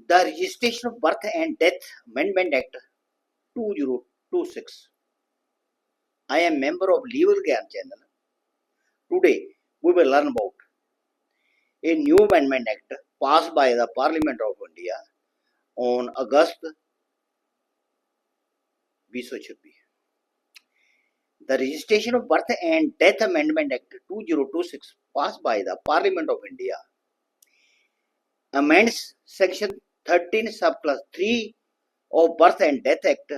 The Registration of Birth and Death Amendment Act 2026. I am member of Legal Gyan channel. Today we will learn about a new amendment act passed by the Parliament of India on August 2026. The Registration of Birth and Death Amendment Act 2026 passed by the Parliament of India amends Section 13 subclass 3 of Birth and Death Act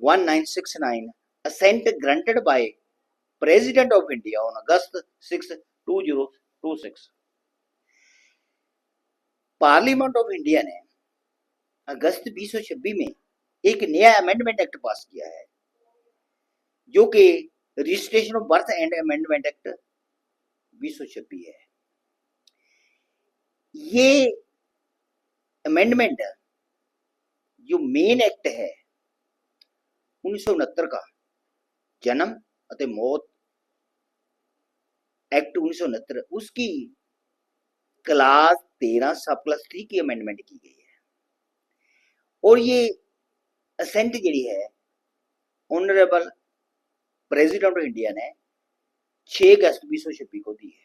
1969, assent granted by President of India on August 6, 2026. Parliament of India ने अगस्त 2026 में एक नया amendment act पास किया है जो कि registration of birth and amendment act 2026 है। ये अमेंडमेंट जो मेन एक्ट है 1969 का जन्म ਅਤੇ मौत एक्ट 1969 उसकी क्लास 13 सब क्लास 3 की अमेंडमेंट की गई है और ये असेंट जी है ऑनरेबल प्रेसिडेंट ऑफ इंडिया ने 6 अगस्त 2026 को दी है।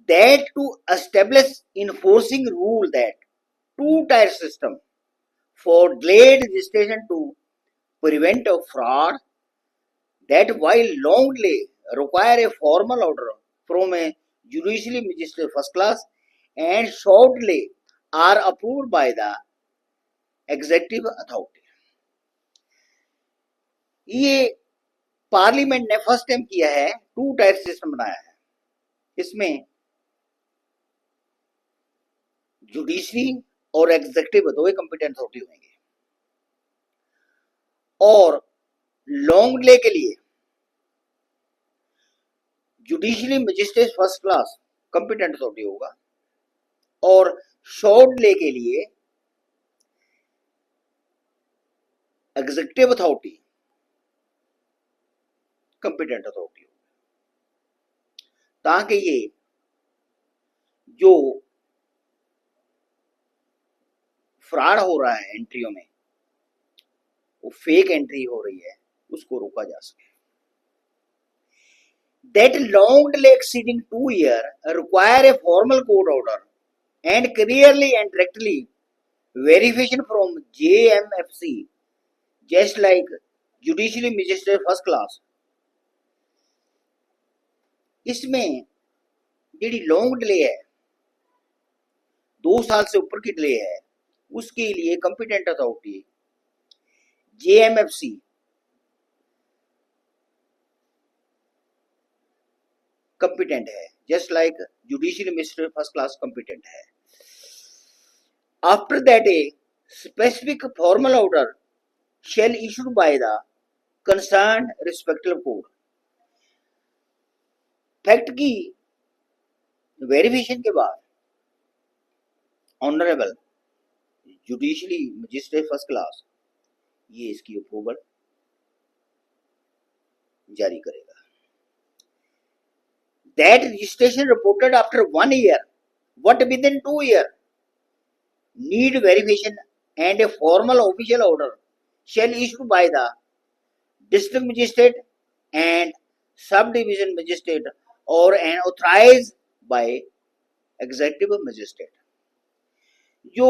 That to establish enforcing rule that two tier system for delayed registration to prevent of fraud, that while long delay require a formal order from a judicially magistrate first class and short delay are approved by the executive authority. ये parliament ने first time किया है, to tier system बनाया है। इसमें judiciary और executive दो ही competent authority होंगे और लॉन्ग डिले के लिए judicially magistrate first class competent authority होगा और शॉर्ट डिले के लिए एग्जीक्यूटिव अथॉरिटी कंपिटेंट अथॉरिटी होगी, ताकि ये जो फ्रॉड हो रहा है एंट्रियों में, वो फेक एंट्री हो रही है, उसको रोका जा सके। That long delay exceeding 2 years require a formal court order and clearly and directly verification from JMFC, just like judicially magistrate first class. इसमें ਜਿਹੜੀ लॉन्ग डिले है 2 साल से ऊपर की डिले है, उसके लिए कंपिटेंट अथॉरिटी JMFC कंपिटेंट है, just like judicial magistrate first class competent है। After that a specific formal order shall issued by the concern respective court. Fact की वेरिफिकेशन के बाद honourable judicially magistrate first class ये इसकी approval जारी करेगा। That registration reported after 1 year, what within 2 years, need verification and a formal official order shall issued by the district magistrate and subdivision magistrate or an authorized by executive magistrate। जो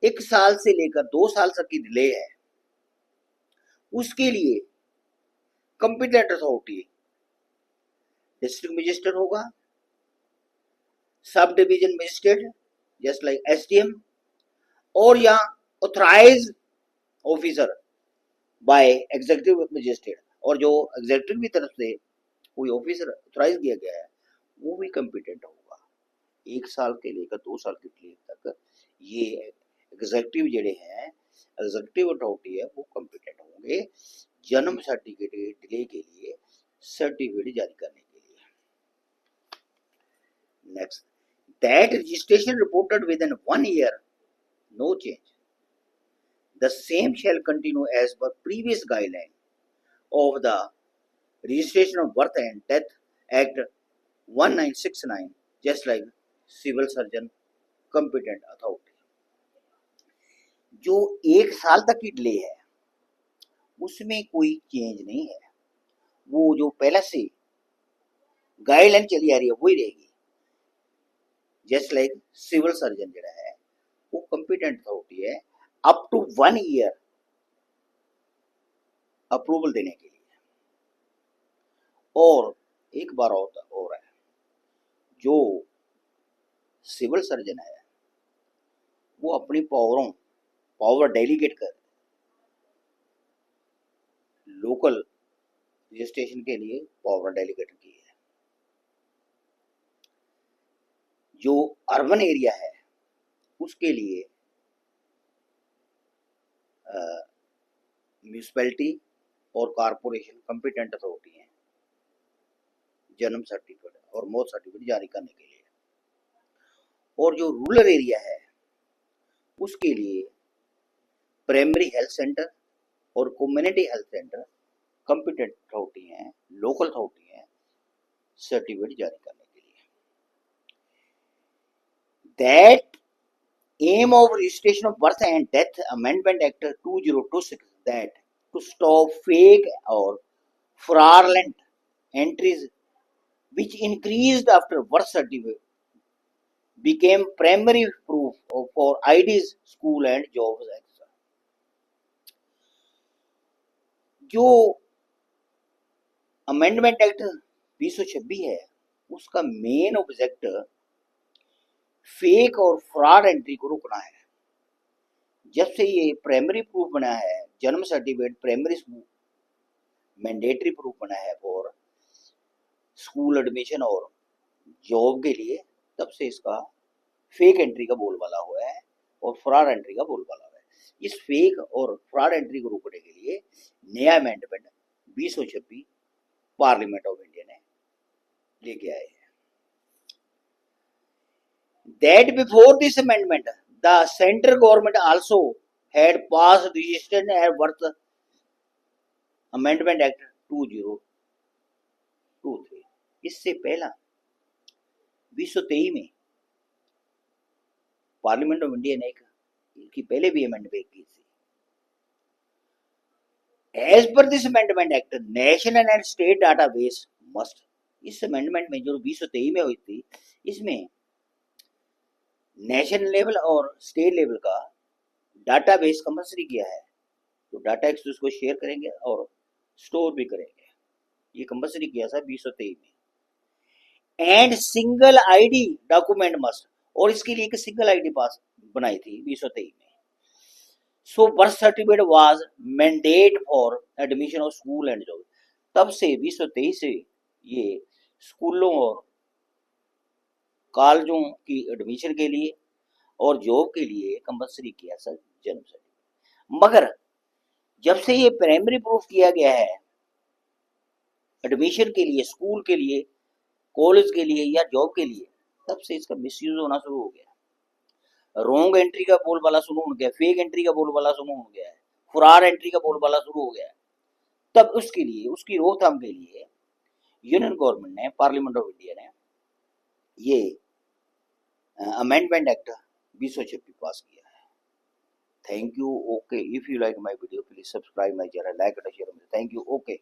1 साल से लेकर 2 साल तक की delay है, उसके लिए कंपिटेंट अथॉरिटी डिस्ट्रिक्ट मजिस्ट्रेट होगा, sub division magistrate just like SDM, और या authorize officer by executive magistrate, और जो एग्जीक्यूटिव की तरफ से कोई ऑफिसर ऑथराइज किया गया है वो भी कंपिटेंट होगा। 1 साल के लेकर 2 साल की डिले तक ये एग्जीक्यूटिव जेडे हैं, एग्जीक्यूटिव अथॉरिटी है, वो कंपिटेंट होंगे जन्म सर्टिफिकेट डिले के लिए सर्टिफिकेट जारी करने के लिए। Next, that registration reported within 1 year, no change, the same shall continue as per previous guideline of the registration of birth and death act 1969, just like civil surgeon competent authority. जो 1 साल तक की delay है उसमें कोई change नहीं है, वो जो पहले से गाइडलाइन चली आ रही है वही रहेगी। जस्ट लाइक सिविल सर्जन जो है वो कंपिटेंट अथॉरिटी है अप टू 1 ईयर अप्रूवल देने के लिए। और एक बार और है, जो सिविल सर्जन है वो अपनी पावर डेलीगेट कर लोकल रजिस्ट्रेशन के लिए पावर डेलीगेट की है। जो अर्बन एरिया है उसके लिए म्यूनिसिपैलिटी और कारपोरेशन कंपिटेंट अथॉरिटी है जन्म सर्टिफिकेट और मौत सर्टिफिकेट जारी करने के लिए। और जो रूरल एरिया है उसके लिए प्राइमरी हेल्थ सेंटर और community health centre competent authority हैं, लोकल अथॉरिटी हैं सर्टिफिकेट जारी करने के लिए। That aim of registration of birth and death amendment act 2026 that to stop fake or fraudulent entries which increased after birth certificate became primary proof for IDs, school and jobs etc. जो amendment act 2026 है उसका main object fake और fraud entry को रोकना है। जब से ये प्राइमरी प्रूफ बना है, जन्म सर्टिफिकेट प्राइमरी मैंडेटरी प्रूफ बना है फॉर स्कूल एडमिशन और जॉब के लिए, तब से इसका फेक एंट्री का बोलबाला हुआ है और फ्रॉड एंट्री का बोलबाला हुआ है। इस फेक और फ्रॉड एंट्री को रोकने के लिए नया अमेंडमेंट 2026 पार्लियामेंट ऑफ इंडिया ने लेके आए हैं। That before this amendment, the central government also had passed Registration and Birth Amendment Act 2023। इससे पहला 2023 में पार्लियामेंट ऑफ इंडिया ने इनकी पहले भी अमेंडमेंट की थी। As per this amendment act national and state database must, इस अमेंडमेंट में जो 2023 में हुई थी इसमें नेशनल लेवल और स्टेट लेवल का डाटाबेस कंपल्सरी किया है। तो डाटा एक दूसरे को शेयर करेंगे और स्टोर भी करेंगे, ये कंपल्सरी किया था 2023 में। And single ID document must, और इसके लिए एक सिंगल आईडी पास बनाई थी 2023 में। So birth certificate was mandate for admission of school and job, तब से 2023 से ये स्कूलों और कॉलेजों की एडमिशन के लिए और जॉब के लिए कंपल्सरी किया सर जन्म सर्टिफिकेट। मगर जब से ये प्राइमरी प्रूफ किया गया है एडमिशन के लिए, स्कूल के लिए, कॉलेज के लिए या जॉब के लिए, तब से इसका मिसयूज होना शुरू हो गया। रॉन्ग एंट्री का बोलबाला शुरू हो गया, फेक एंट्री का बोलबाला शुरू हो गया है, फ्रॉड एंट्री का बोलबाला शुरू हो गया है। तब उसके लिए, उसकी रोकथाम के लिए यूनियन गवर्नमेंट ने, पार्लियामेंट ऑफ इंडिया ने ये अमेंडमेंट एक्ट 2026 पास किया है। Thank you. Okay, if you like my video please subscribe my channel, like and share. Thank you. Okay.